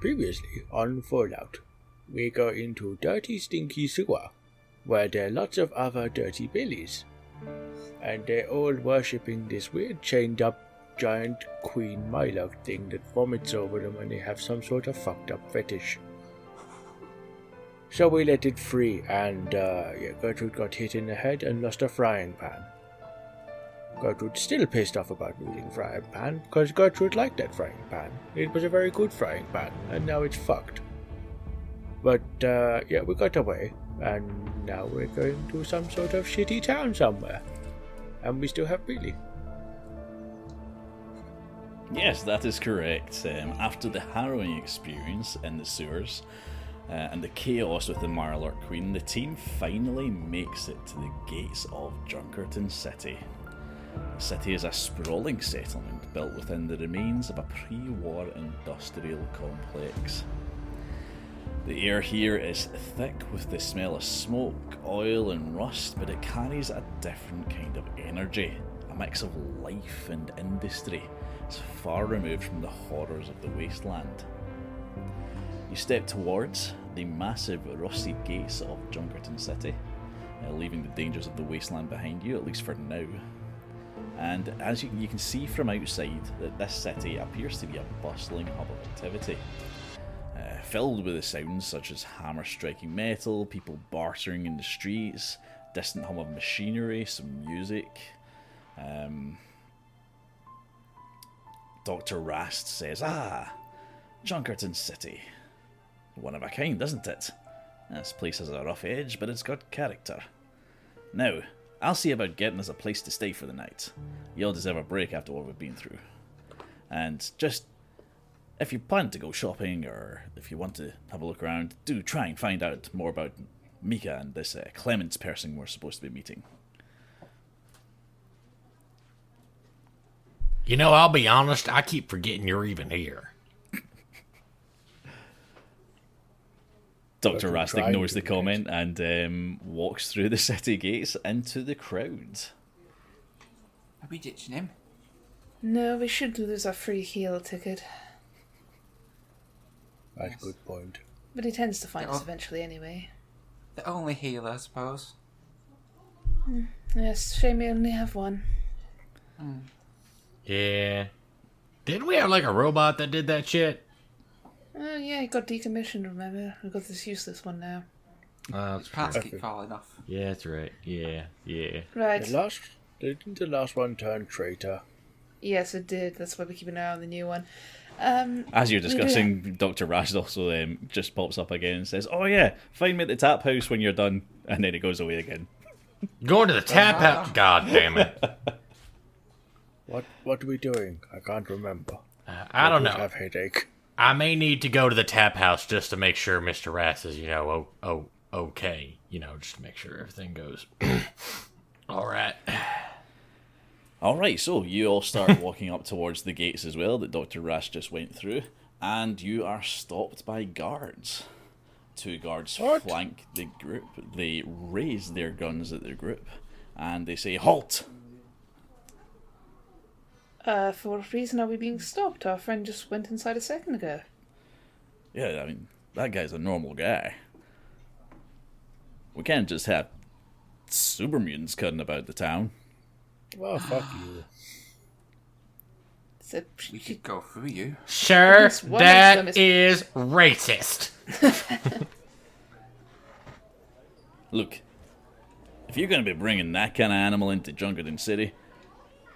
Previously on Fallout, we go into dirty, stinky sewer, where there are lots of other dirty billies, and they're all worshipping this weird chained-up giant Queen Milo thing that vomits over them when they have some sort of fucked-up fetish. So we let it free, and Gertrude got hit in the head and lost a frying pan. Gertrude's still pissed off about losing frying pan, because Gertrude liked that frying pan. It was a very good frying pan, and now it's fucked. But, we got away, and now we're going to some sort of shitty town somewhere. And we still have Billy. Yes, that is correct. After the harrowing experience in the sewers, and the chaos with the Mirelurk Queen, the team finally makes it to the gates of Junkington City. The city is a sprawling settlement built within the remains of a pre-war industrial complex. The air here is thick with the smell of smoke, oil and rust, but it carries a different kind of energy, a mix of life and industry. It's far removed from the horrors of the wasteland. You step towards the massive rusty gates of Junkington City, leaving the dangers of the wasteland behind you, at least for now. And as you can see from outside, that this city appears to be a bustling hub of activity, filled with the sounds such as hammer striking metal, people bartering in the streets, distant hum of machinery, some music. Dr. Rast says, Junkington City. One of a kind, isn't it? This place has a rough edge, but it's got character. Now, I'll see about getting us a place to stay for the night. You'll deserve a break after what we've been through. And just, if you plan to go shopping, or if you want to have a look around, do try and find out more about Mika and this Clemens person we're supposed to be meeting. You know, I'll be honest, I keep forgetting you're even here. Dr. Rast ignores the comment and walks through the city gates into the crowd. Are we ditching him? No, we should lose our free heal ticket. That's a good point. But he tends to find us eventually anyway. The only healer, I suppose. Yes, shame we only have one. Yeah. Didn't we have like a robot that did that shit? Oh yeah, he got decommissioned, remember? We've got this useless one now. That's Parts keep falling off. Yeah, that's right. Yeah. Right. Didn't the last one turn traitor? Yes, it did. That's why we keep an eye on the new one. As you're discussing, Dr. Rast also just pops up again and says, "Oh yeah, find me at the tap house when you're done," and then it goes away again. Going to the tap house? God damn it. What are we doing? I can't remember. I don't know. I have headache. I may need to go to the tap house just to make sure Mr. Rast is, okay. Just to make sure everything goes all right. All right, so you all start walking up towards the gates as well that Dr. Rast just went through, and you are stopped by guards. Two guards flank the group. They raise their guns at the group, and they say, "Halt!" For what reason are we being stopped? Our friend just went inside a second ago. Yeah, I mean, that guy's a normal guy. We can't just have super mutants cutting about the town. Well, fuck you. We could go through you. Sure, that is racist. Look, if you're going to be bringing that kind of animal into Junkington City,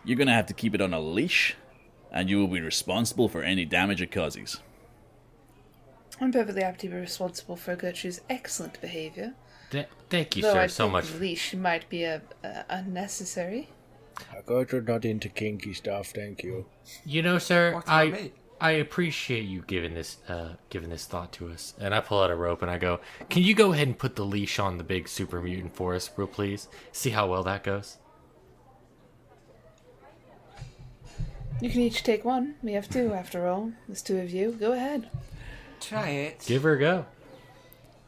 you're going to have to keep it on a leash, and you will be responsible for any damage it causes. I'm perfectly happy to be responsible for Gertrude's excellent behaviour. Thank you, Though sir, I so think much. the leash might be unnecessary. Gertrude not into kinky stuff, thank you. Sir, I appreciate you giving this thought to us. And I pull out a rope and I go, "Can you go ahead and put the leash on the big super mutant for us, real please? See how well that goes." You can each take one. We have two, after all. There's two of you. Go ahead. Try it. Give her a go.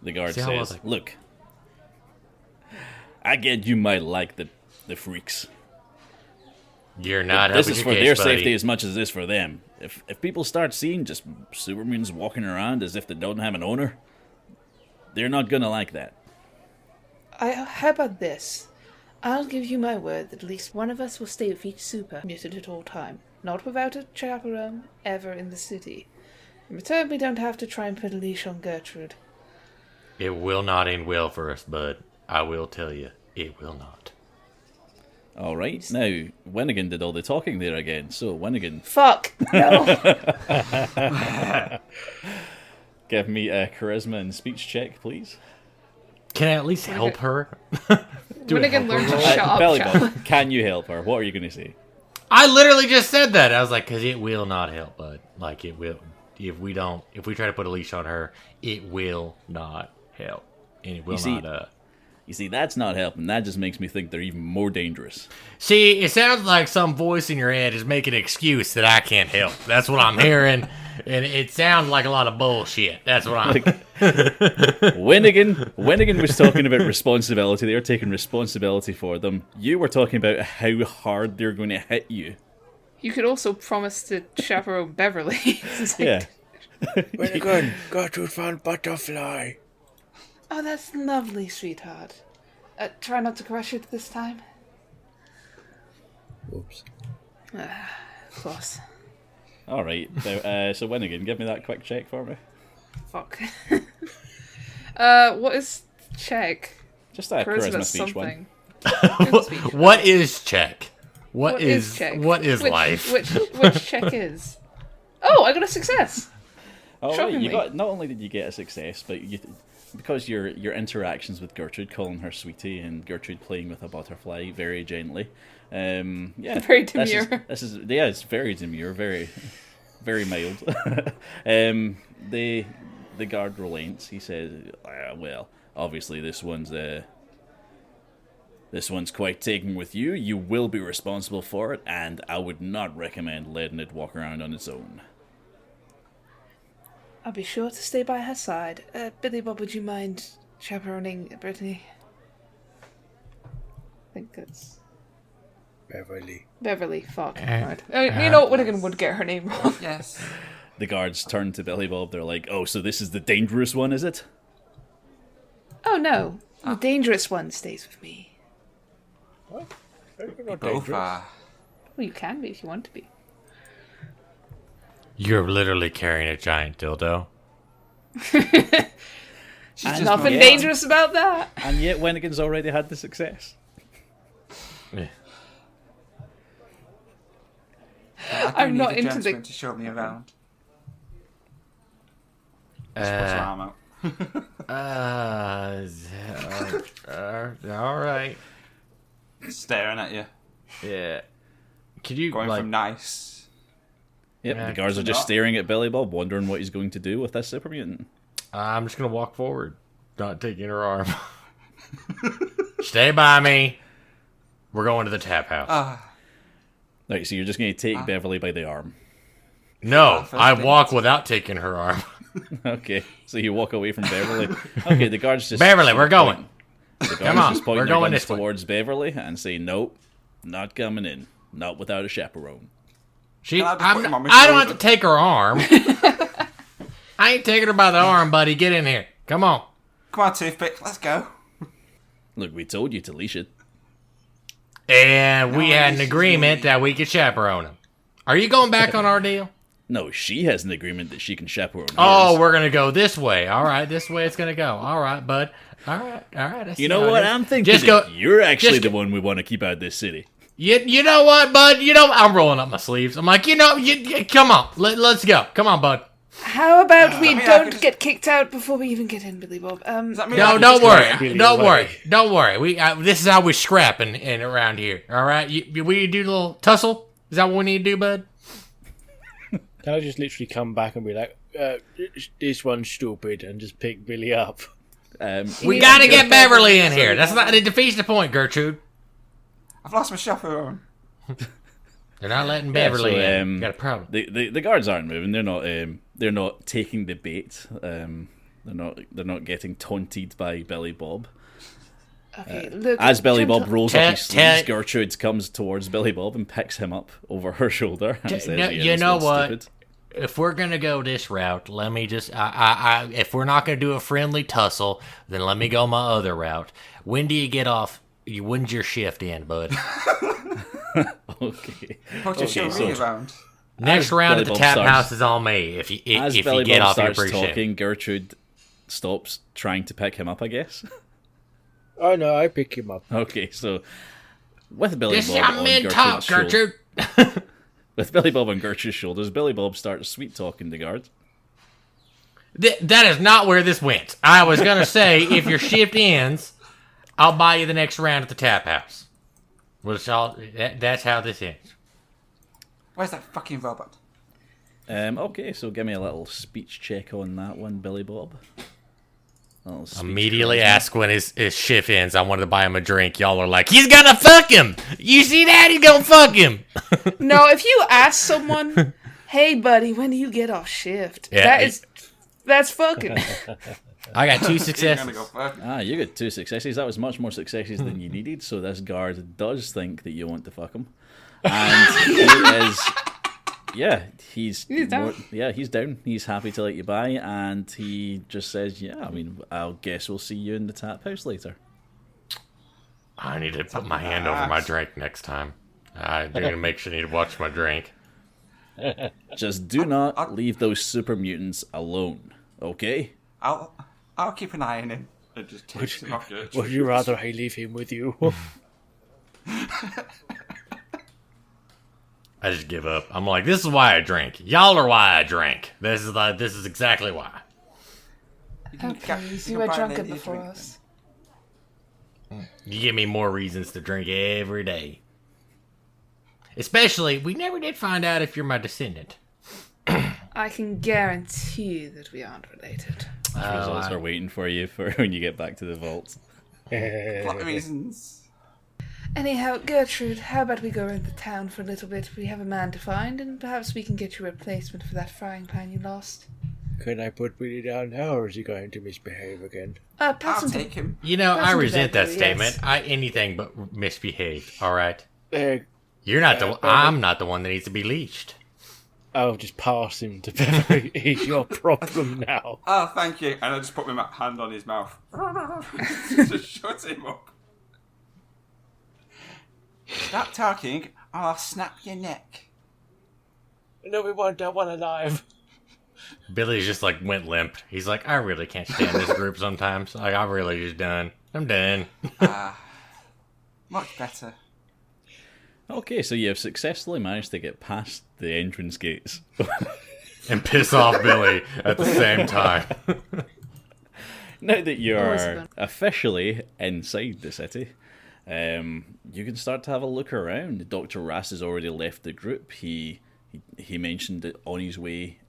The guard says, "Look, I get you might like the freaks. You're not This helping is your for case, their buddy. safety as much as it is for them. if people start seeing just super mutants walking around as if they don't have an owner, they're not gonna like that. How about this? I'll give you my word that at least one of us will stay with each super mutant at all time, not without a chaperone ever in the city. In return, we don't have to try and put a leash on Gertrude. It will not end well for us, bud. I will tell you, it will not. All right, now Winnigan did all the talking there again. So Winnigan, Fuck! No! give me a charisma and speech check, please. Can I at least help her? Winnigan learned to shut up, Belly Chap. Bob, can you help her? What are you going to say? I literally just said that. I was like, because it will not help, bud. Like, it will. If we try to put a leash on her, it will not help. And it will not, You see, that's not helping. That just makes me think they're even more dangerous. See, it sounds like some voice in your head is making an excuse that I can't help. That's what I'm hearing. And it sounds like a lot of bullshit. That's what I'm... Winnigan was talking about responsibility. They were taking responsibility for them. You were talking about how hard they're going to hit you. You could also promise to chaperone Beverly. Yeah. Winnigan, Gertrude found butterfly. Oh, that's lovely, sweetheart. Try not to crush it this time. Oops. Of course. All right. So Winnigan, give me that quick check for me. Fuck. What is check? Just a charisma speech something. What is check? What is check? What is which, life? Which check is? Oh, I got a success. All right. Shockingly. You got. Not only did you get a success, but because your interactions with Gertrude, calling her sweetie, and Gertrude playing with a butterfly very gently. Yeah. Very demure. This is it's very demure, very, very mild. The guard relents. He says, "Well, obviously this one's quite taken with you. You will be responsible for it, and I would not recommend letting it walk around on its own." I'll be sure to stay by her side. Billy Bob, would you mind chaperoning Brittany? I think that's... Beverly, fuck. Right. You know, Winnigan would get her name wrong. Yes. The guards turn to Billy Bob. They're like, "Oh, so this is the dangerous one, is it?" Oh, no. The dangerous one stays with me. What? You're not Both dangerous. are. Well, you can be if you want to be. You're literally carrying a giant dildo. She's just Nothing Yeah. dangerous about that. And yet Winnigan's already had the success. Yeah. I'm not need a into gentleman the... to show me around. Just Uh, puts her arm out. All right. Staring at you. Yeah. Could you Going like? from nice. Yep, Yeah, the guards are just not. staring at Billy Bob, wondering what he's going to do with this super mutant. I'm just gonna walk forward, not taking her arm. Stay by me. We're going to the tap house. Right, so you're just going to take Beverly by the arm. No, first I date. walk without taking her arm. Okay, so you walk away from Beverly. Okay, the guards just... Beverly, we're going. The guards Come on, just point we're their going guns this way. towards Beverly and say, "Nope, not coming in. Not without a chaperone." She, I just I'm, put him on my I don't have shoulder? to take her arm. I ain't taking her by the arm, buddy. Get in here. Come on. Come on, Toothpick, let's go. Look, we told you to leash it. And we No, had an this is agreement me. that we could chaperone him. Are you going back on our deal? No, she has an agreement that she can chaperone Oh, yours. we're going to go this way. All right, this way it's going to go. All right, bud. All right. I see You know how it what? is. I'm thinking Just that go. you're actually just the go- one we want to keep out of this city. You know what, bud? I'm rolling up my sleeves. I'm like, come on. Let's go. Come on, bud. How about we I mean, I don't could just- get kicked out before we even get in, Billy Bob? Does that mean No, I can don't just worry. Billy Don't away. worry. Don't worry. This is how we scrap in around here. All right? We do a little tussle? Is that what we need to do, bud? Can I just literally come back and be like, this one's stupid, and just pick Billy up? We got to get Beverly in here. That's not. It defeats the point, Gertrude. I've lost my chaperone. They're not letting Beverly so, in. Got a problem. The guards aren't moving. They're not taking the bait. They're not getting taunted by Billy Bob. Okay, look. As Billy Bob rolls up his Ted- sleeves, Gertrude comes towards Billy Bob and picks him up over her shoulder. And says, You know "This looks what? stupid." If we're gonna go this route, let me just. If we're not gonna do a friendly tussle, then let me go my other route. When do you get off? When's your shift in, bud? Okay. Put your show me around. Next round Billy at the Bob tap starts- house is on me. If you As if Billy you get Bob off your starts pre-shift. talking, Gertrude stops trying to pick him up, I guess. Oh no, I pick him up. Okay, so with Billy This is Bob how on men talk, Gertrude's shoulder, Gertrude. with Billy Bob on Gertrude's shoulders, Billy Bob starts sweet talking the guard. That is not where this went. I was gonna say if your shift ends, I'll buy you the next round at the tap house. That's how this ends. Where's that fucking robot? Okay, so give me a little speech check on that one, Billy Bob. Immediately ask when his shift ends. I wanted to buy him a drink. Y'all are like, he's gonna fuck him. You see that? He's gonna fuck him. No, if you ask someone, "Hey, buddy, when do you get off shift?" Yeah, That's fucking. I got 2 You're successes. gonna go fuck. You got 2 successes. That was much more successes than you needed. So this guard does think that you want to fuck him, and he is. Yeah, he's down. he's down. He's happy to let you buy, and he just says, "Yeah, I mean, I'll guess we'll see you in the tap house later." I need to put my hand over my drink next time. I'm gonna make sure I need to watch my drink. Just do not leave those super mutants alone, okay? I'll keep an eye on him and just take him off your. Would you rather I leave him with you? I just give up. I'm like, this is why I drink. Y'all are why I drink. This is exactly why. Okay, you were drunker before us. You give me more reasons to drink every day. Especially, we never did find out if you're my descendant. I can guarantee that we aren't related. Results are waiting for you for when you get back to the vault. Plot reasons. Anyhow, Gertrude, how about we go around the town for a little bit? We have a man to find, and perhaps we can get you a replacement for that frying pan you lost. Can I put Billy down now, or is he going to misbehave again? Pass I'll him take him. You know, I That's resent that exactly, statement. yes. Anything but misbehaved. All right, Uh, you're not the. I'm not the one that needs to be leashed. I'll just pass him to Beverly. He's your problem now. Oh, thank you. And I just put my hand on his mouth. Just shut him up. Stop talking, or I'll snap your neck. No, we want that one alive. Billy just like went limp. He's like, I really can't stand this group sometimes. Like, I'm really just done. I'm done. Much better. Okay, so you have successfully managed to get past the entrance gates. And piss off Billy at the same time. Now that Always you're fun. officially inside the city, you can start to have a look around. Dr. Rass has already left the group. He mentioned that on his way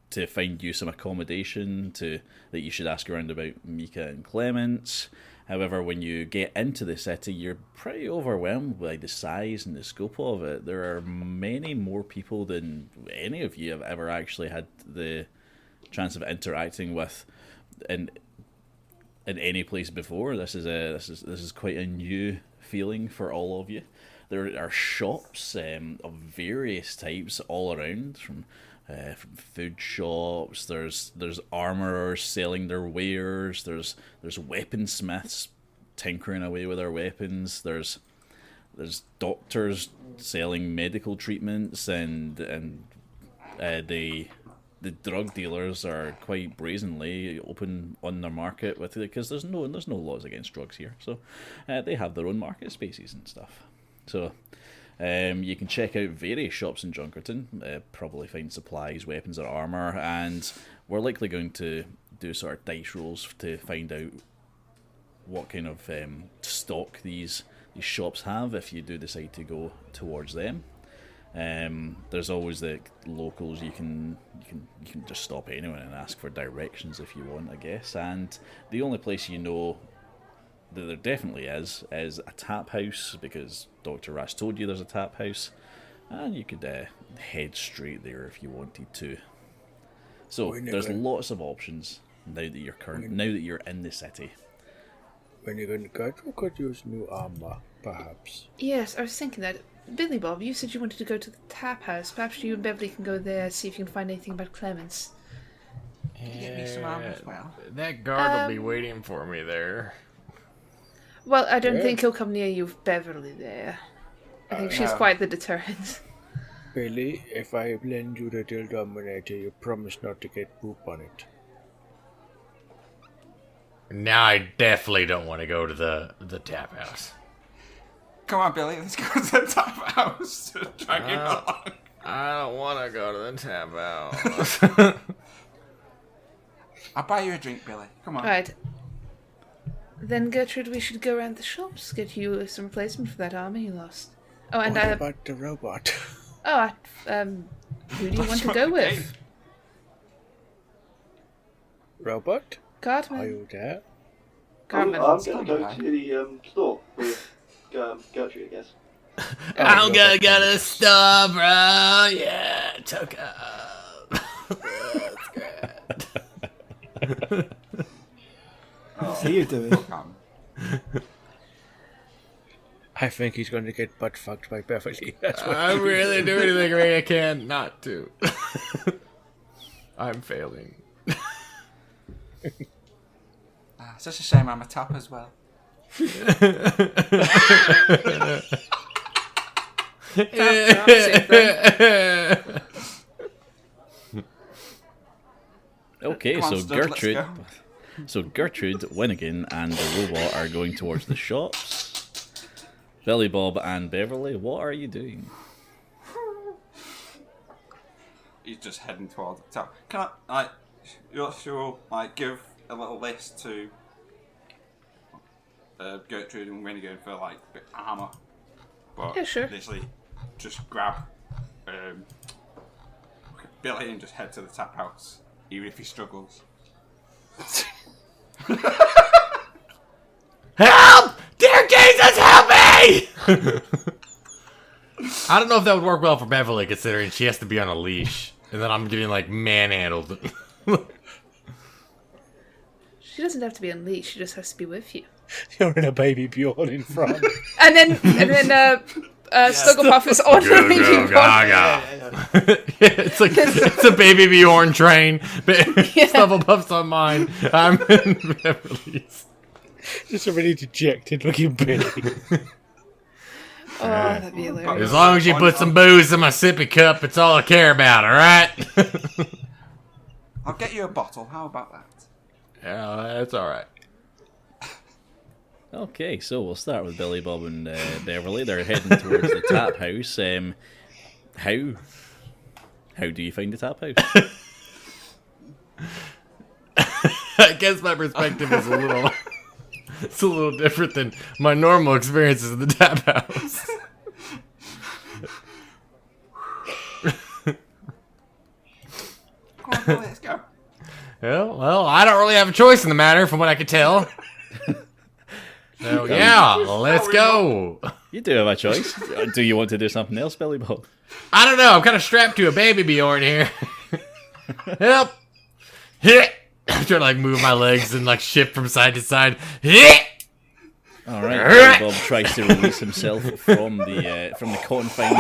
to find you some accommodation, that you should ask around about Mika and Clements. However, when you get into the city, you're pretty overwhelmed by the size and the scope of it. There are many more people than any of you have ever actually had the chance of interacting with in any place before. This is quite a new feeling for all of you. There are shops of various types all around, from food shops. There's armourers selling their wares. There's weaponsmiths tinkering away with their weapons. There's doctors selling medical treatments, and the drug dealers are quite brazenly open on their market with it, because there's no laws against drugs here, so they have their own market spaces and stuff. So you can check out various shops in Junkington, probably find supplies, weapons, or armour, and we're likely going to do sort of dice rolls to find out what kind of stock these shops have if you do decide to go towards them. There's always the locals. You can just stop anyone and ask for directions if you want, I guess. And the only place you know that there definitely is a tap house, because Dr. Rash told you there's a tap house, and you could head straight there if you wanted to. So there's lots of options now that you're in the city. when you're going to go, you could use new armor, perhaps. Yes, I was thinking that. Billy Bob, you said you wanted to go to the tap house. Perhaps you and Beverly can go there, see if you can find anything about Clemens. Get me some armor as well. That guard will be waiting for me there. Well, I don't think he'll come near you with Beverly there. I think she's quite the deterrent. Billy, if I lend you the Dill Dominator, you promise not to get poop on it. Now I definitely don't want to go to the tap house. Come on, Billy, let's go to the tap house to drag him along. I don't want to go to the tap house. I'll buy you a drink, Billy. Come on. Right. Then, Gertrude, we should go around the shops, get you some replacement for that armor you lost. Oh, and what about the robot? Oh, who do you want to go with? Robot? Cartman. Are you there? Cartman. I'm going to go to the store with Gertrude, I guess. I'm gonna go to the store, bro. Yeah, took up. That's good. See you doing. I think he's going to get butt fucked by Beverly. That's what I'm really doing anything I can not to. I'm failing. It's such a shame I'm a tap as well. Okay, Come on, so Stud, let's Gertrude. go. So Gertrude, Winnigan, and the robot are going towards the shops. Billy Bob and Beverly, what are you doing? He's just heading towards the tap. Can I, you'll give a little list to Gertrude and Winnigan for armor, but Yeah, sure. literally just grab Billy and just head to the tap house, even if he struggles. Help! Dear Jesus, help me! I don't know if that would work well for Beverly, considering she has to be on a leash, and then I'm getting manhandled. She doesn't have to be unleashed, she just has to be with you. You're in a baby Bjorn in front. And then Snugglepuff is on Go, Baby go, Bjorn. gaga. It's a baby Bjorn train. Snugglepuff's on mine. I'm in Beverly's. Just a really dejected looking Billy. Oh, that'd be hilarious. As long as you put some booze in my sippy cup, it's all I care about, alright? I'll get you a bottle. How about that? Yeah, that's alright. Okay, so we'll start with Billy Bob and Beverly. They're heading towards the tap house. How do you find the tap house? I guess my perspective is it's a little different than my normal experiences in the tap house. Come on, Billy, let's go. Well, I don't really have a choice in the matter, from what I can tell. So yeah, let's go. You do have a choice. Do you want to do something else, Billy Bob? I don't know. I'm kind of strapped to a baby Bjorn here. Help! I'm trying to move my legs and shift from side to side. All right, Billy Bob tries to release himself from the confines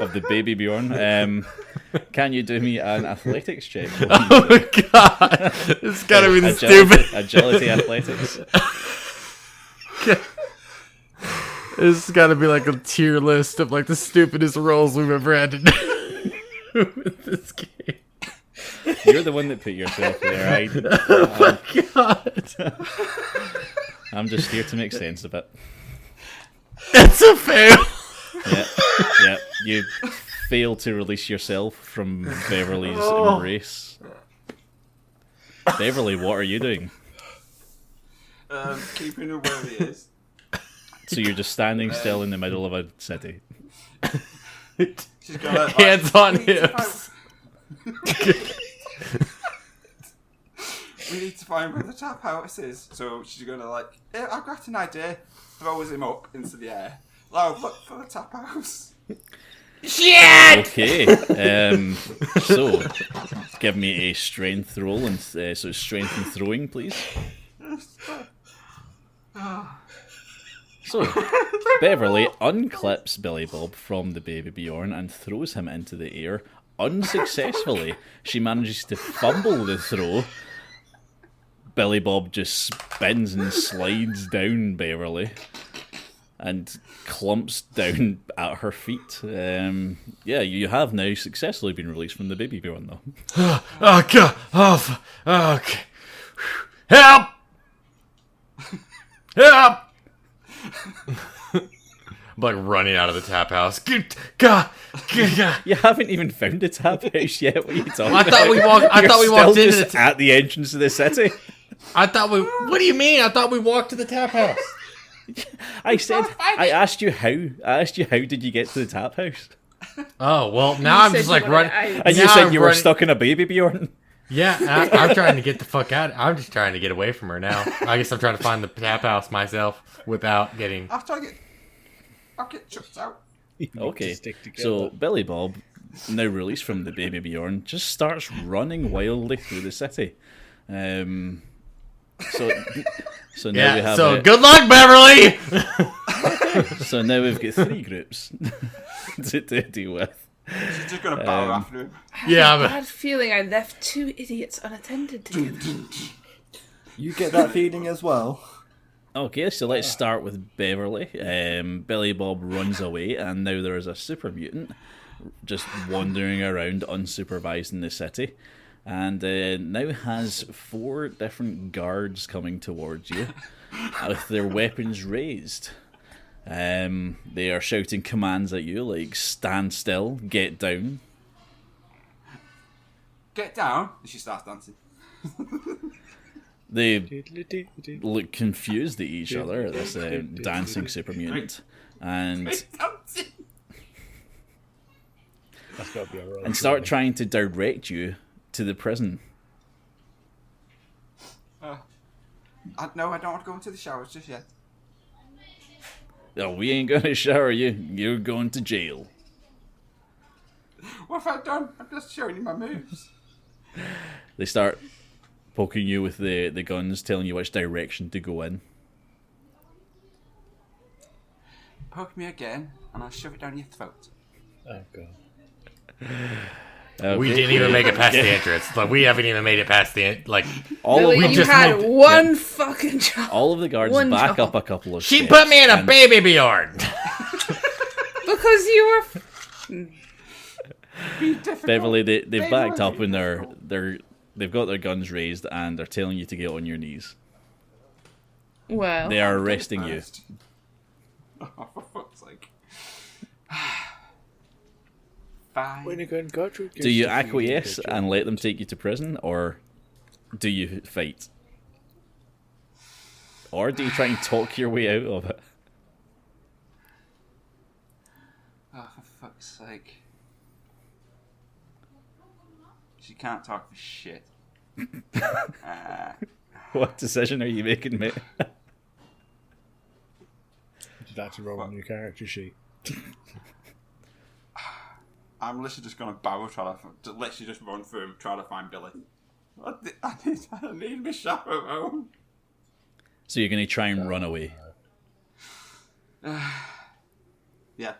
of the baby Bjorn. Can you do me an athletics check? Oh my god! This is gotta be the stupid agility athletics. This has gotta be a tier list of the stupidest roles we've ever had to do with this game. You're the one that put yourself there. Oh my god! I'm just here to make sense of it. It's a fail. Yeah. You fail to release yourself from Beverly's embrace. Beverly, what are you doing? Keeping him where he is. So you're just standing still in the middle of a city. She's gonna, Hands on hips. We need to find where the tap house is. So she's gonna I've got an idea. Throws him up into the air. Look for the tap house. Shit! Okay. So give me a strength roll, and so strength and throwing, please. So, Beverly unclips Billy Bob from the baby Bjorn and throws him into the air. Unsuccessfully, she manages to fumble the throw. Billy Bob just spins and slides down Beverly and clumps down at her feet. You have now successfully been released from the baby Bjorn, though. Oh, God. Oh, okay. Help! Help! I'm like running out of the tap house. God. You haven't even found the tap house yet. What are you talking I about? thought we walked into just at the entrance of the city. What do you mean? I thought we walked to the tap house. I asked you how. I asked you how did you get to the tap house? Oh, well, now I'm just like running. And you said you were stuck in a baby Bjorn. Yeah, I'm trying to get the fuck out. I'm just trying to get away from her now. I guess I'm trying to find the tap house myself without getting... I'll get chucked out. Okay, so Billy Bob, now released from the baby Bjorn, just starts running wildly through the city. So now we have... So good luck, Beverly! So now we've got 3 groups to deal with. She's just gonna bow after him. I have a bad feeling I left 2 idiots unattended together. You get that feeling as well? Okay, so let's start with Beverly. Billy Bob runs away, and now there is a super mutant just wandering around unsupervised in the city, and now has 4 different guards coming towards you with their weapons raised. They are shouting commands at you like stand still, get down. Get down, and she starts dancing. They look confused at each other, this dancing super mutant, and start trying to direct you to the prison. No, I don't want to go into the showers just yet. Oh, we ain't gonna shower you. You're going to jail. What have I done? I'm just showing you my moves. They start poking you with the guns, telling you which direction to go in. Poke me again, and I'll shove it down your throat. Oh, God. Okay. We didn't even make it past the entrance. Like, we haven't even made it past the like. You had one fucking job. All of the guards back up a couple of She steps. put me in a baby Bjorn. Because you were... Beverly, they've backed up and they've got their guns raised and they're telling you to get on your knees. Well... They are arresting you. Oh, for fuck's sake. Fine. Do you acquiesce and let them take you to prison, or do you fight? Or do you try and talk your way out of it? Oh, for fuck's sake. She can't talk for shit. What decision are you making, mate? You'd like to roll a new character sheet. I'm literally just gonna bow, literally just run through him, try to find Billy. I need my chaperone. So you're going to try and run away? Yeah.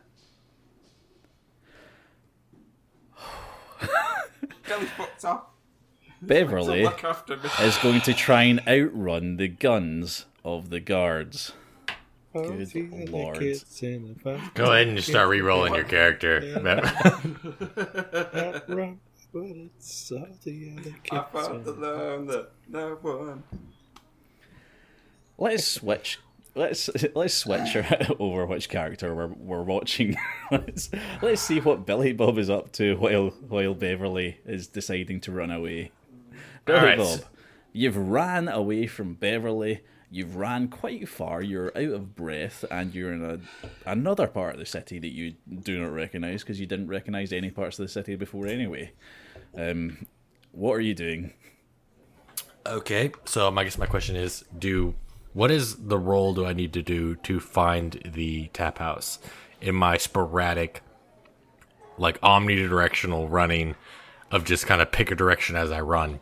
Billy fucked off. Beverly Look after me. is going to try and outrun the guns of the guards. Good lord. Go ahead and just start re-rolling your character. I found the love that no one. Let's switch over which character we're watching. let's see what Billy Bob is up to while Beverly is deciding to run away. Billy Bob, you've ran away from Beverly. You've ran quite far. You're out of breath, and you're in another part of the city that you do not recognise because you didn't recognise any parts of the city before anyway. What are you doing? Okay, so I guess my question is, what is the role do I need to do to find the tap house in my sporadic, like omnidirectional running of just kind of pick a direction as I run?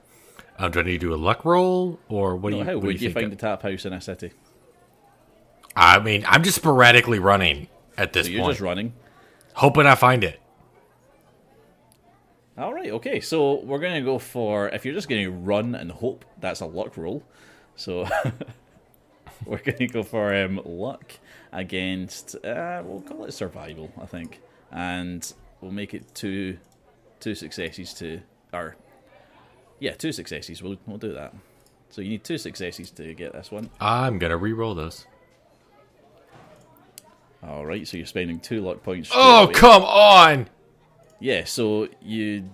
Do I need to do a luck roll, or what do you? How would you think find the tap house in a city? I mean, I'm just sporadically running at this So you're point. just running. Hoping I find it. All right, okay. So we're going to go for, if you're just going to run and hope, that's a luck roll. So we're going to go for luck against, we'll call it survival, I think. And we'll make it two successes to, or, yeah, 2 successes. We'll do that. So you need 2 successes to get this one. I'm going to re-roll those. All right, so you're spending 2 luck points. Oh, away. come on! Yeah, so you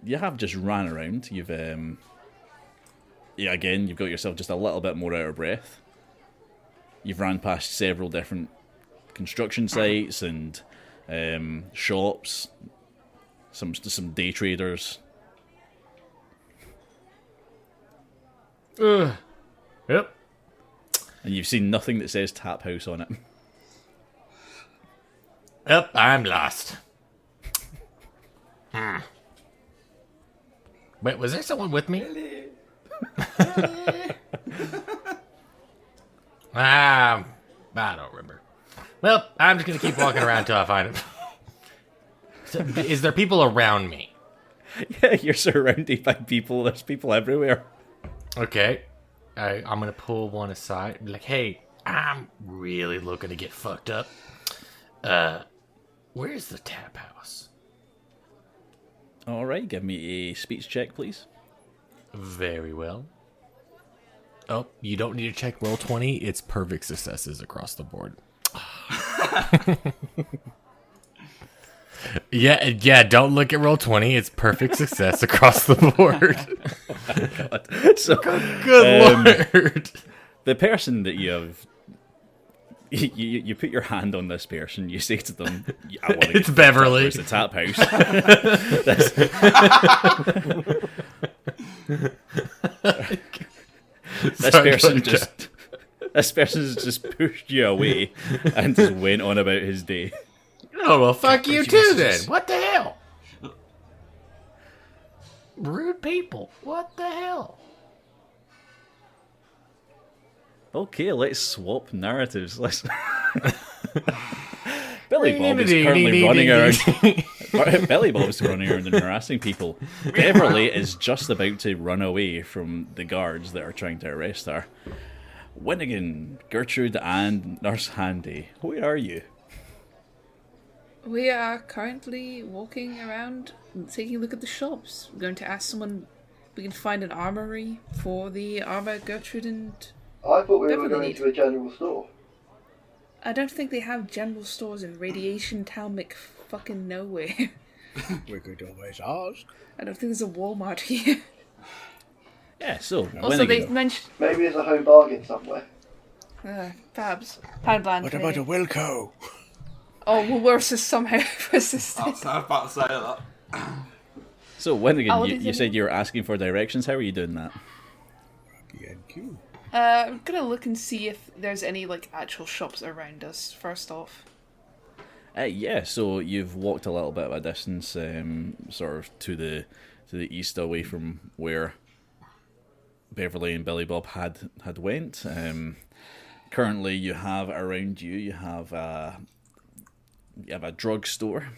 have just ran around. You've again, you've got yourself just a little bit more out of breath. You've ran past several different construction sites and shops, some day traders. Yep. And you've seen nothing that says Tap House on it. Yep, I'm lost. Wait, was there someone with me? I don't remember. Well, I'm just going to keep walking around until I find him. So, is there people around me? Yeah, you're surrounded by people. There's people everywhere. Okay. I'm going to pull one aside and be like, hey, I'm really looking to get fucked up. Where's the tap house? All right, give me a speech check, please. Very well. Oh, you don't need to check roll 20. It's perfect successes across the board. Yeah, don't look at roll 20. It's perfect success across the board. God. So, Good lord. the person that you have, you put your hand on this person. You say to them, "I want to It's Beverly. It's the Tap House." This person's just pushed you away and just went on about his day. Oh, well, fuck you too then. What the hell? Rude people. What the hell? Okay, let's swap narratives. Billy Bob is currently running around. Billy Bob's running around and harassing people. Beverly is just about to run away from the guards that are trying to arrest her. Winnigan, Gertrude, and Nurse Handy, where are you? We are currently walking around, taking a look at the shops. We're going to ask someone if we can find an armory for the armor Gertrude and... I thought we were Definitely going need. to a general store. I don't think they have general stores in Radiation Town fucking nowhere. We could always ask. I don't think there's a Walmart here. Yeah, so Also, they Winnigan. mentioned... Maybe there's a home bargain somewhere. Perhaps. Poundland. What about a Wilco? Oh, well, worse is somehow persisted. I was about to say that. So Winnigan, Oh, you said you were asking for directions. How are you doing that? BNQ. I'm gonna look and see if there's any, like, actual shops around us, first off. Yeah, so you've walked a little bit of a distance, sort of to the east, away from where Beverly and Billy Bob had went. Currently, you have around you have a drugstore.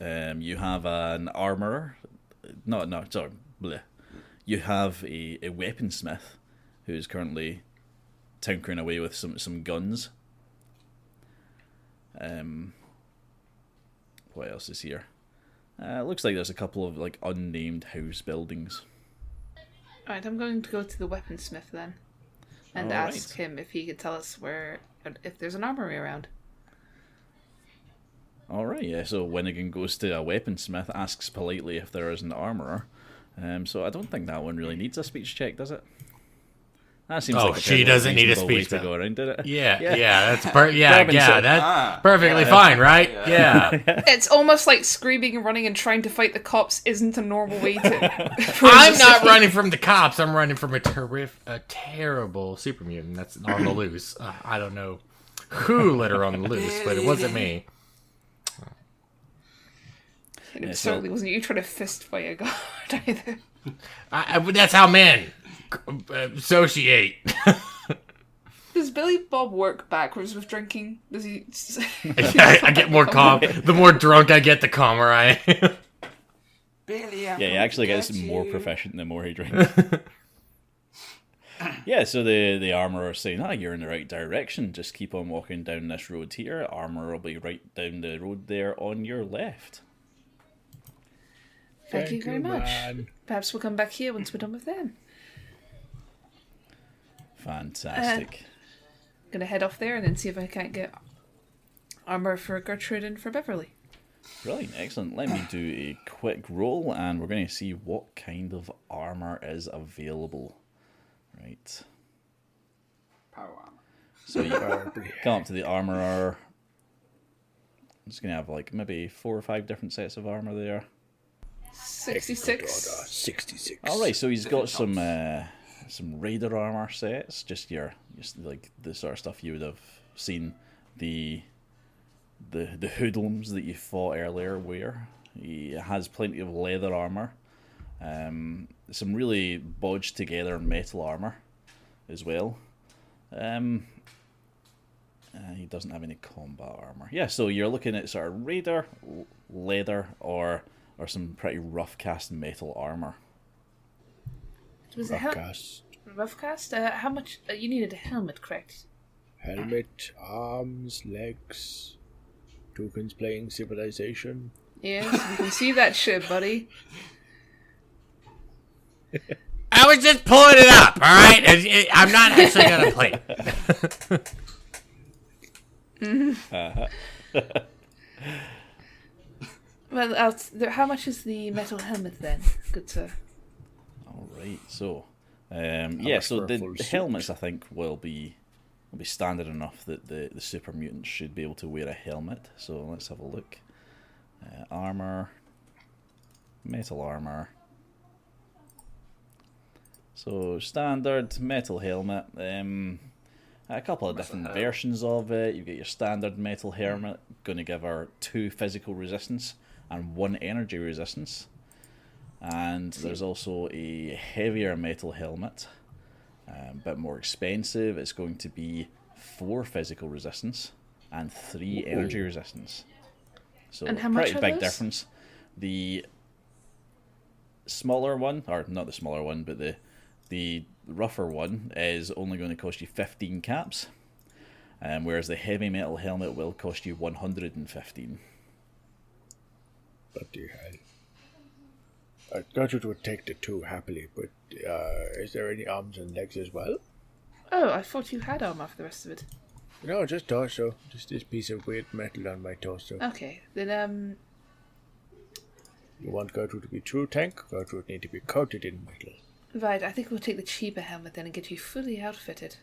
You have an armorer. You have a weaponsmith who is currently tinkering away with some guns. What else is here? Looks like there's a couple of like unnamed house buildings. Alright, I'm going to go to the weaponsmith then. And All ask right. him if he could tell us if there's an armory around. Alright, yeah, so Winnigan goes to a weaponsmith, asks politely if there is an armourer. So I don't think that one really needs a speech check, does it? That seems Oh, like a she fairly doesn't need a reasonable way speech to though. go around, did it? Yeah, Yeah. that's that's perfectly Yeah. fine, right? Yeah. It's almost like screaming and running and trying to fight the cops isn't a normal way to... I'm not running from the cops. I'm running from a terrible super mutant that's on the loose. I don't know who let her on the loose, but it wasn't me. And it Yeah, so- certainly wasn't you trying to fist fight a guard either. That's how men associate. Billy Bob work backwards with drinking? Does he? I get more calm. The more drunk I get, the calmer I am. Billy, Yeah, he actually gets more proficient the more he drinks. Yeah, so the armourer is saying, you're in the right direction. Just keep on walking down this road here. Armourer will be right down the road there on your left. Thank you very much. Man. Perhaps we'll come back here once we're done with them. Fantastic. Gonna head off there and then see if I can't get armor for Gertrude and for Beverly. Brilliant, excellent. Let me do a quick roll and we're going to see what kind of armour is available. Right. Power armor. So you come up to the armourer. I'm just going to have like maybe 4 or 5 different sets of armour there. 66. 66. Alright, so he's got some raider armour sets, just like the sort of stuff you would have seen the hoodlums that you fought earlier wear. He has plenty of leather armour. Some really bodged together metal armour as well. He doesn't have any combat armour. Yeah, so you're looking at sort of raider, leather, or some pretty rough cast metal armour. Was it rough cast? How much? You needed a helmet, correct? Helmet, arms, legs. Tokens playing Civilization. Yes, you can see that shit, buddy. I was just pulling it up, alright? I'm not actually gonna play it. Well, how much is the metal helmet then, good sir? Alright, so... so the helmets, I think, will be standard enough that the super mutants should be able to wear a helmet. So let's have a look. Armor, metal armor. So standard metal helmet. A couple of different versions of it. You get your standard metal helmet, going to give her 2 physical resistance and 1 energy resistance. And there's also a heavier metal helmet, a bit more expensive. It's going to be 4 physical resistance and 3 energy resistance. So and how much pretty big those? difference. The smaller one, or not the smaller one, but the rougher one is only going to cost you 15 caps, whereas the heavy metal helmet will cost you 115. What the hell? Gertrude would take the 2 happily, but is there any arms and legs as well? Oh, I thought you had armor for the rest of it. No, just torso. Just this piece of weird metal on my torso. Okay, then You want Gertrude to be true tank? Gertrude need to be coated in metal. right, I think we'll take the cheaper helmet then and get you fully outfitted.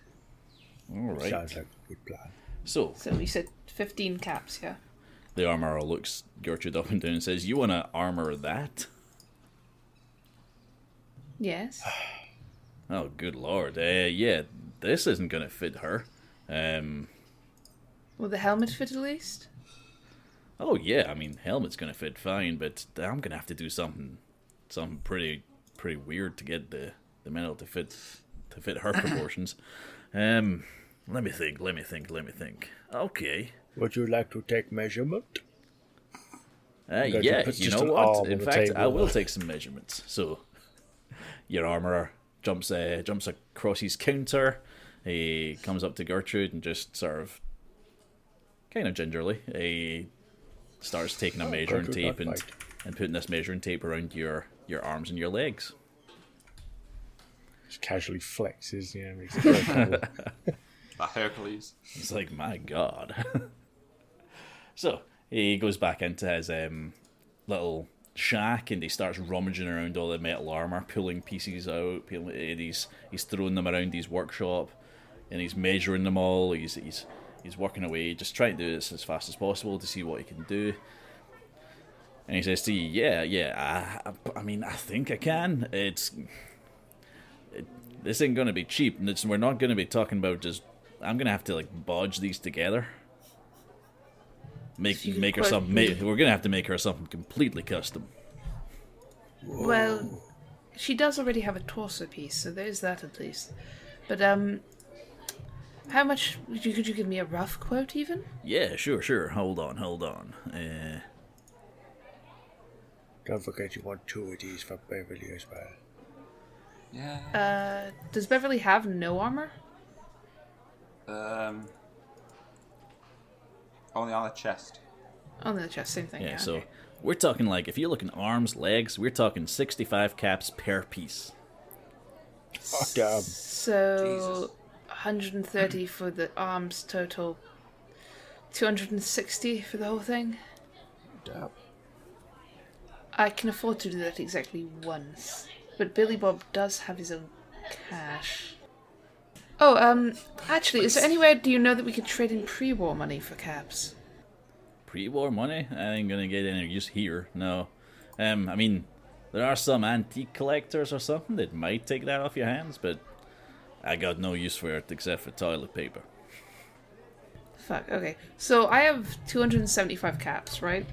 Alright. Sounds like a good plan. So we said 15 caps, yeah? the armourer looks Gertrude up and down and says, "You want to armour that?" Yes. Oh, good lord. Yeah, this isn't going to fit her. Will the helmet fit at least? Oh yeah, I mean, helmet's going to fit fine, but I'm going to have to do something pretty weird to get the metal to fit her proportions. Let me think. Okay. Would you like to take measurement? Yeah, puts you just know an arm what? on In the fact, table. I will take some measurements. So, your armourer jumps across his counter. He comes up to Gertrude and just sort of, kind of gingerly, he starts taking a measuring Gertrude, tape not and putting this measuring tape around your arms and your legs. Just casually flexes, makes it very cool. Like Hercules. It's like, my god. So, he goes back into his little shack and he starts rummaging around all the metal armour, pulling pieces out, and he's throwing them around his workshop, and he's measuring them all, he's working away, just trying to do this as fast as possible to see what he can do. And he says to you, I mean, I think I can. This ain't going to be cheap, and we're not going to be talking about just... I'm going to have to, bodge these together. Make her something... we're going to have to make her something completely custom. Whoa. Well, she does already have a torso piece, so there's that at least. But, How much? Could you give me a rough quote, even? Yeah, sure. Hold on. Don't forget you want 2 of these for Beverly as well. Yeah. Does Beverly have no armor? Only on the chest. On the chest, same thing. Yeah, Yeah. so Okay. we're talking like, if you're looking arms, legs, we're talking 65 caps per piece. Oh, damn. So Jesus. 130 for the arms total. 260 for the whole thing. Damn. I can afford to do that exactly once, but Billy Bob does have his own cash. Oh, actually, is there anywhere do you know that we could trade in pre-war money for caps? Pre-war money? I ain't gonna get any use here, no. I mean, there are some antique collectors or something that might take that off your hands, but I got no use for it except for toilet paper. Fuck, okay. So I have 275 caps, right?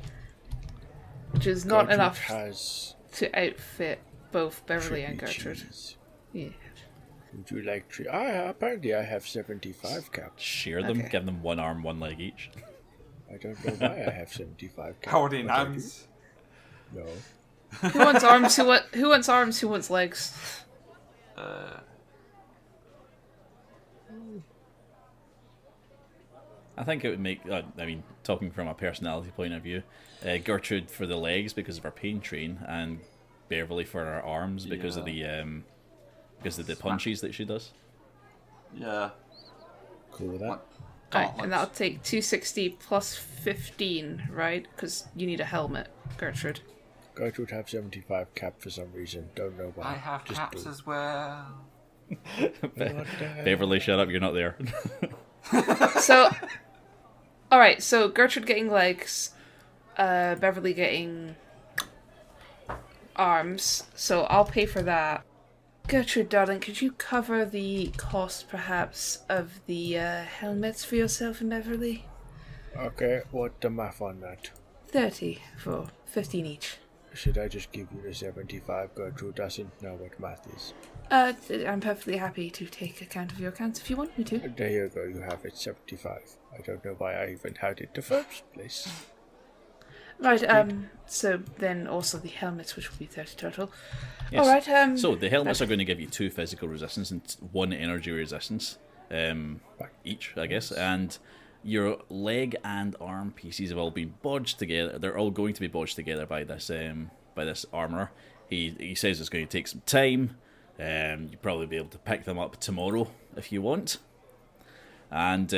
Which is not Gertrude enough has to outfit both Beverly and tricky Gertrude. cheese. Yeah. Would you like apparently I have 75 caps. Share them, Okay. give them one arm, one leg each. I don't know why I have 75 caps. Holding but I do. hands. No. Who wants arms? Who wants arms? Who wants legs? I think it would make, talking from a personality point of view, Gertrude for the legs because of her pain train, and Beverly for her arms because of the punches that she does. Yeah. Cool with that. Right, and that'll take 260 plus 15, right? Because you need a helmet, Gertrude. Gertrude have 75 cap for some reason. Don't know why. I have Just caps do. as well. What the hell? Beverly, shut up, you're not there. So, alright, so Gertrude getting legs, Beverly getting arms, so I'll pay for that. Gertrude, darling, could you cover the cost, perhaps, of the helmets for yourself and Beverly? Okay, what the math on that? 30 for 15 each. Should I just give you the 75? Gertrude doesn't know what math is. I'm perfectly happy to take account of your accounts if you want me to. There you go, you have it, 75. I don't know why I even had it in the first place. Right, so then also the helmets, which will be 30 total. Yes. Alright, So the helmets are going to give you 2 physical resistance and 1 energy resistance each, I guess. And your leg and arm pieces have all been bodged together. They're all going to be bodged together by this armourer. He says it's going to take some time. You'll probably be able to pick them up tomorrow if you want. And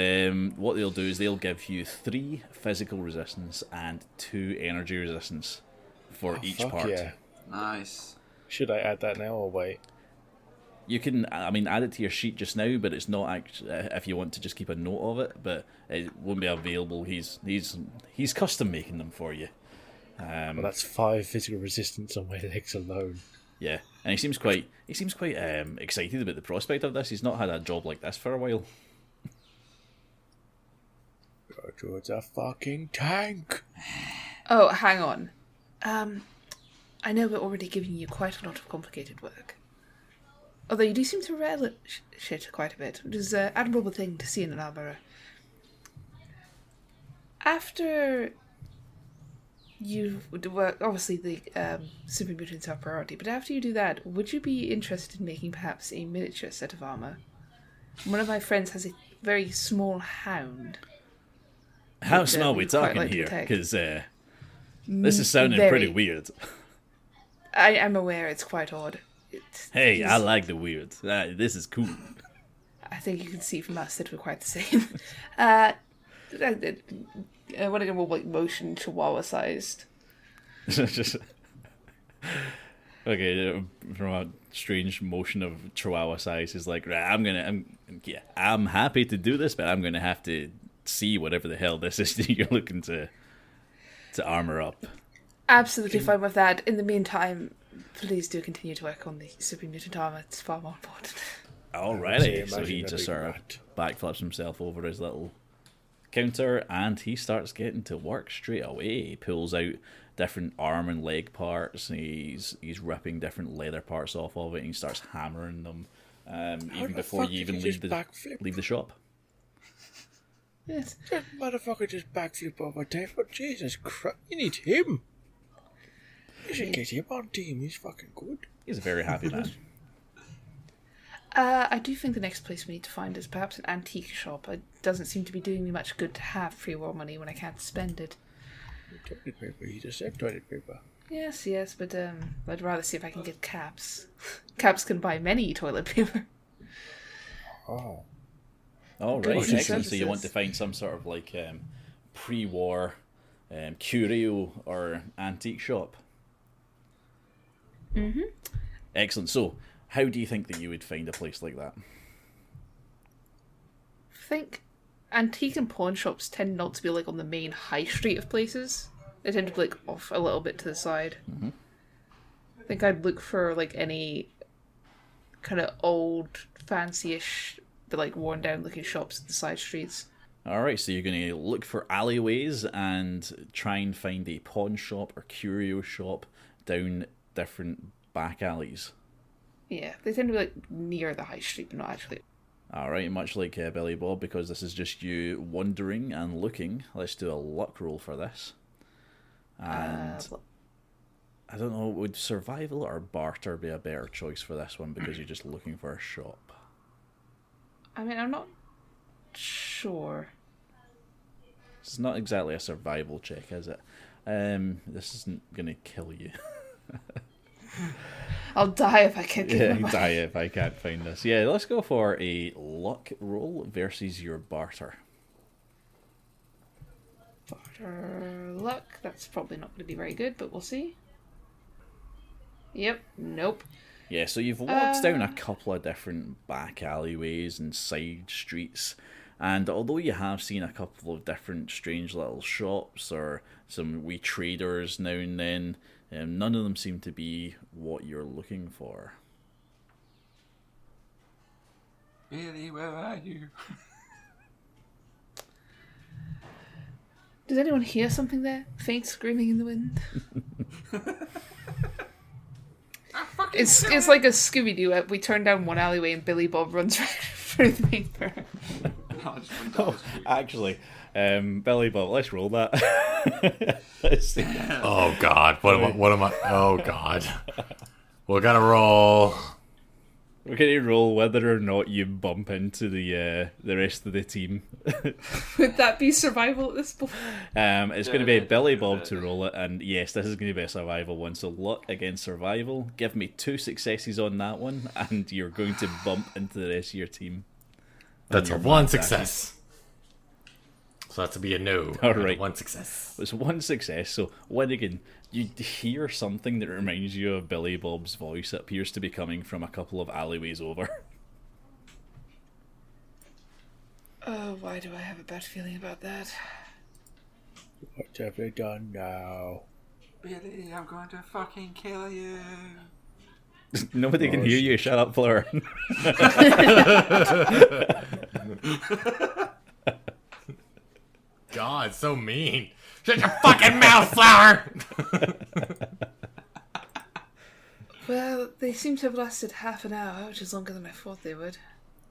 what they'll do is they'll give you 3 physical resistance and 2 energy resistance for each Fuck part. yeah. Nice. Should I add that now or wait? You can, add it to your sheet just now, but it's not actually, if you want to just keep a note of it, but it won't be available. He's custom making them for you. Well, that's 5 physical resistance on my legs alone. Yeah, and he seems quite excited about the prospect of this. He's not had a job like this for a while. Gertrude's a fucking tank. Oh, hang on. I know we're already giving you quite a lot of complicated work. Although you do seem to relish it quite a bit, which is an admirable thing to see in an armourer. After you work, obviously the super mutants are priority, but after you do that, would you be interested in making perhaps a miniature set of armour? One of my friends has a very small hound. How small are we we'd quite talking like to here? take. Because this is sounding Very. pretty weird. I'm aware it's quite odd. Hey, I like the weird. This is cool. I think you can see from us that we're quite the same. One of them will like motion chihuahua-sized. Just okay. From a strange motion of chihuahua size, is like, right, I'm happy to do this, but I'm gonna have to see whatever the hell this is that you're looking to armor up. Absolutely fine with that. In the meantime, please do continue to work on the super mutant armor. It's far more important. Alrighty, so imagine he a just big sort of rat. backflips himself over his little counter and he starts getting to work straight away. He pulls out different arm and leg parts. He's ripping different leather parts off of it and he starts hammering them even the before fuck you did even he just backflip? leave the shop. Yes. That motherfucker just backflip over there, but Jesus Christ, you need him. You should get him on team, he's fucking good. He's a very happy man. I do think the next place we need to find is perhaps an antique shop. It doesn't seem to be doing me much good to have free war money when I can't spend it. Toilet paper, he just said toilet paper. Yes, but I'd rather see if I can get caps. Caps can buy many toilet paper. Oh. All Good right, excellent. So you services. want to find some sort of like pre-war curio or antique shop. Mm-hmm. Excellent. So, how do you think that you would find a place like that? I think antique and pawn shops tend not to be like on the main high street of places. They tend to be like off a little bit to the side. Mm-hmm. I think I'd look for like any kind of old, fancy-ish, but like worn down looking shops at the side streets. All right, so you're going to look for alleyways and try and find a pawn shop or curio shop down different back alleys. Yeah, they tend to be like near the high street, but not actually. All right, much like Billy Bob, because this is just you wandering and looking. Let's do a luck roll for this. And I don't know, would survival or barter be a better choice for this one because you're just looking for a shop? I mean, I'm not sure. It's not exactly a survival check, is it? This isn't going to kill you. I'll die if I can't get Yeah, my money. die if I can't find this. Yeah, let's go for a luck roll versus your barter. Barter luck. That's probably not going to be very good, but we'll see. Yep. Nope. Yeah, so you've walked down a couple of different back alleyways and side streets, and although you have seen a couple of different strange little shops or some wee traders now and then, none of them seem to be what you're looking for. Billy, where are you? Does anyone hear something there? Faint screaming in the wind? It's like a Scooby-Doo. We turn down one alleyway and Billy Bob runs right through the paper. Actually, Billy Bob, let's roll that. Let's see. Oh God, what am I? Oh God, we're gonna roll. We're going to roll whether or not you bump into the rest of the team. Would that be survival at this point? It's going to be Billy Bob to roll it, and yes, this is going to be a survival one. So luck against survival. Give me 2 successes on that one, and you're going to bump into the rest of your team. That's a 1 success. So that's to be a no. All right. 1 success. It's 1 success. So Winnigan, you hear something that reminds you of Billy Bob's voice. It appears to be coming from a couple of alleyways over. Oh, why do I have a bad feeling about that? What have they done now? Billy, I'm going to fucking kill you. Nobody can hear you. Shut up, Fleur. God, so mean. Shut your fucking mouth, Flower! Well, they seem to have lasted half an hour, which is longer than I thought they would.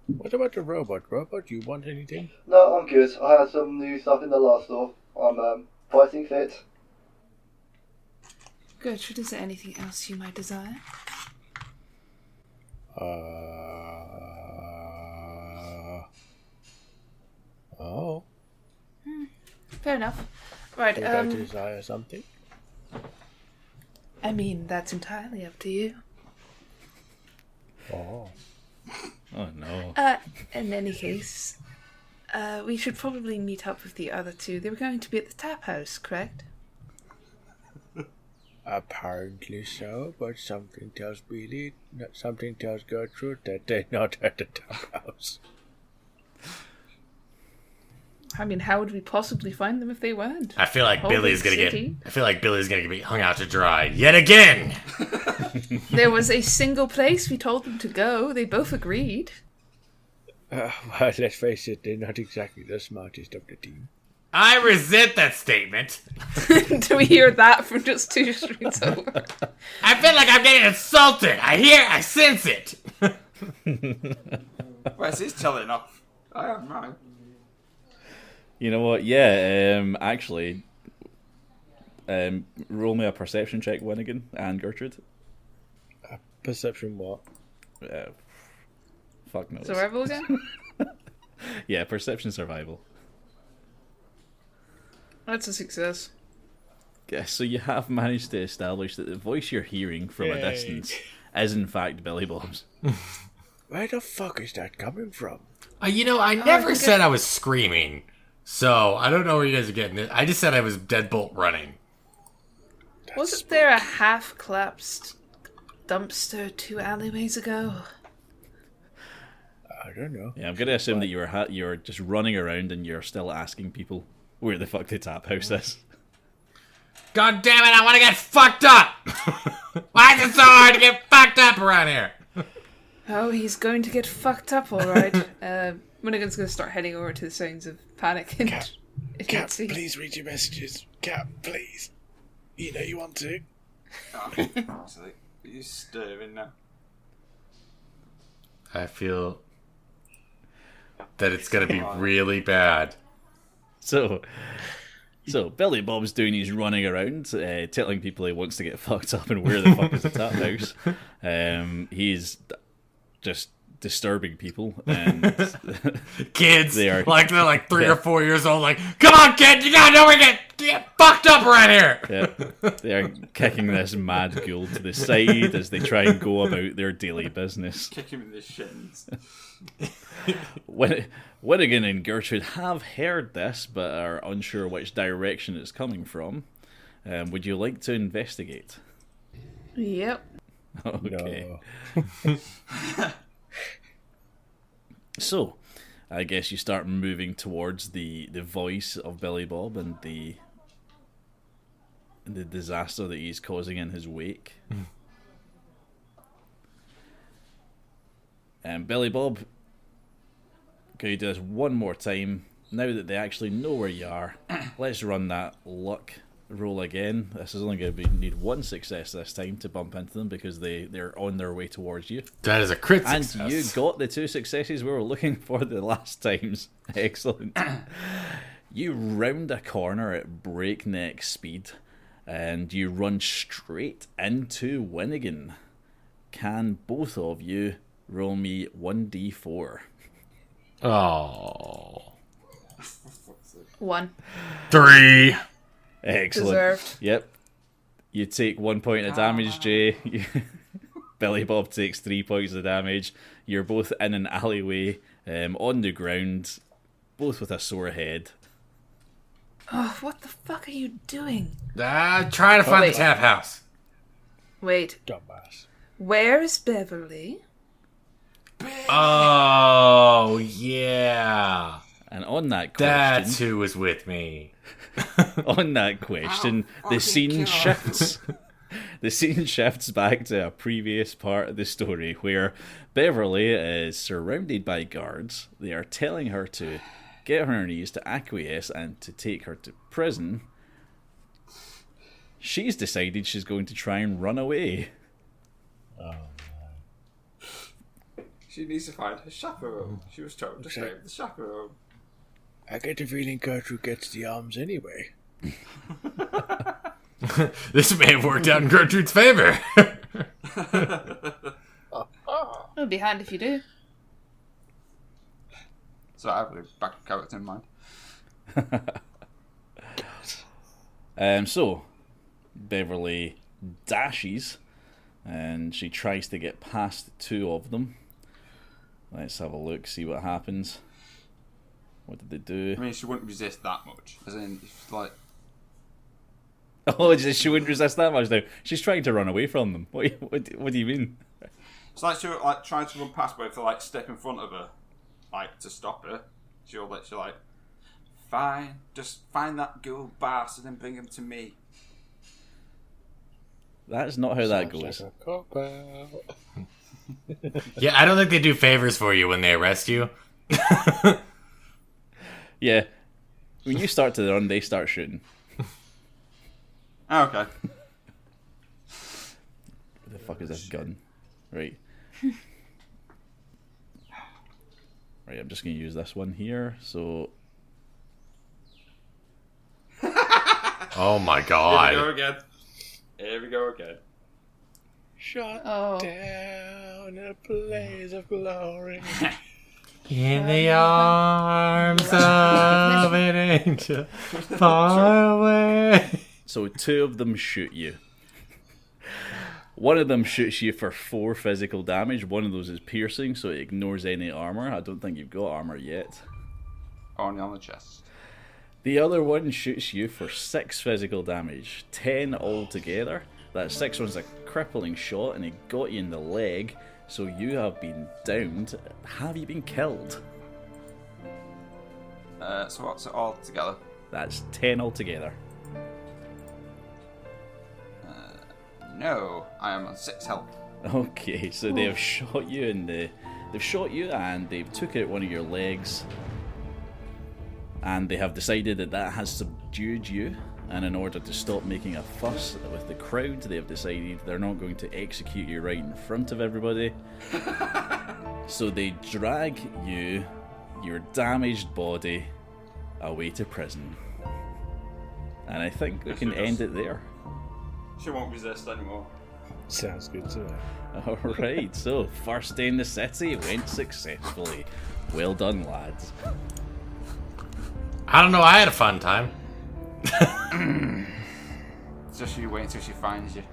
What about the robot? Robot, do you want anything? No, I'm good. I had some new stuff in the last store. I'm pricing fit. Gertrude, is there anything else you might desire? Oh. Fair enough. Right, Did I desire something? I mean, that's entirely up to you. Oh. Oh no. In any case, we should probably meet up with the other two. They were going to be at the tap house, correct? Apparently so, but something tells Gertrude that they're not at the tap house. I mean, how would we possibly find them if they weren't? I feel like Holy Billy's gonna city. get hung out to dry yet again. There was a single place we told them to go. They both agreed. Well, let's face it, they're not exactly the smartest of the team. I resent that statement. Do we hear that from just 2 streets over? I feel like I'm getting insulted. I sense it. Where's his telling off? I am mine. You know what? Yeah, actually, roll me a perception check, Winnigan and Gertrude. Perception what? Fuck knows. Survival again? Yeah, perception survival. That's a success. Yeah, so you have managed to establish that the voice you're hearing from a Yay. distance is in fact Billy Bob's. Where the fuck is that coming from? I never said I was screaming. So, I don't know where you guys are getting it. I just said I was deadbolt running. Wasn't there a half-collapsed dumpster 2 alleyways ago? I don't know. Yeah, I'm going to assume that you're just running around and you're still asking people where the fuck the tap house is. God damn it, I want to get fucked up! Why is it so hard to get fucked up around here? Oh, he's going to get fucked up, alright. Winnigan's going to start heading over to the signs of panic and Cap, please read your messages. Cap, please. You know you want to. Actually, you're stirring now. I feel that it's going to be really bad. So Billy Bob's doing his running around, telling people he wants to get fucked up and where the fuck is the tap house. He's just disturbing people and Kids, they're like 3 or 4 years old, like, come on, kid, you gotta know we get fucked up around here. yeah, they're kicking this mad ghoul to the side as they try and go about their daily business. Kick him in the shins. Winnigan and Gertrude have heard this, but are unsure which direction it's coming from. Would you like to investigate? Yep. Okay. No. So, I guess you start moving towards the voice of Billy Bob and the disaster that he's causing in his wake. And Billy Bob, can you do this one more time? Now that they actually know where you are, let's run that luck roll again. This is only going to need one success this time to bump into them because they're on their way towards you. That is a crit And success. you got the 2 successes we were looking for the last times. Excellent. You round a corner at breakneck speed and you run straight into Winnigan. Can both of you roll me 1d4? Oh. 1. 3. Excellent. Deserved. Yep. You take 1 point of damage, Jay. Billy Bob takes 3 points of damage. You're both in an alleyway, on the ground, both with a sore head. Oh, what the fuck are you doing? Trying to find the tap house. Wait, Dumbass. where is Beverly? Oh, yeah. And on that That's question, who was with me. on that question, the scene shifts. The scene shifts back to a previous part of the story where Beverly is surrounded by guards. They are telling her to get on her knees, to acquiesce, and to take her to prison. She's decided she's going to try and run away. She needs to find her chaperone. She was told to stay with the chaperone. I get the feeling Gertrude gets the arms anyway. This may have worked out in Gertrude's favor. It'll be handy if you do. So I have a back character in mind. So, Beverly dashes, and she tries to get past 2 of them. Let's have a look, see what happens. What did they do? I mean, she wouldn't resist that much. As in, it's like... Oh, she wouldn't resist that much now. She's trying to run away from them. What do you mean? It's like she'll like trying to run past, but if they like step in front of her, like to stop her, she'll literally like, fine, just find that ghoul bastard and bring him to me. That's not how that goes. Sounds like a cop-out. Yeah, I don't think they do favors for you when they arrest you. Yeah. When you start to run, they start shooting. Oh, okay. What the fuck is this gun? Right. Right, I'm just going to use this one here. So, Oh my Here we god. go again. Here we go again. Shot Oh. down in a blaze of glory. In the arms of an angel, far away. So 2 of them shoot you. One of them shoots you for 4 physical damage. One of those is piercing, so it ignores any armor. I don't think you've got armor yet. Only on the chest. The other one shoots you for 6 physical damage. 10 altogether. That 6th one's a crippling shot, and it got you in the leg, so you have been downed. Have you been killed? So what's it all together? That's 10 altogether. No, I am on 6 health. Okay, so they have shot you in the... They've shot you and they've took out one of your legs. And they have decided that that has subdued you. And in order to stop making a fuss with the crowd, they have decided they're not going to execute you right in front of everybody. So they drag you, your damaged body, away to prison. And I think we can end it there. She won't resist anymore. Sounds good to me. Alright, so first day in the city went successfully. Well done, lads. I don't know, I had a fun time. It's just you wait until she finds you.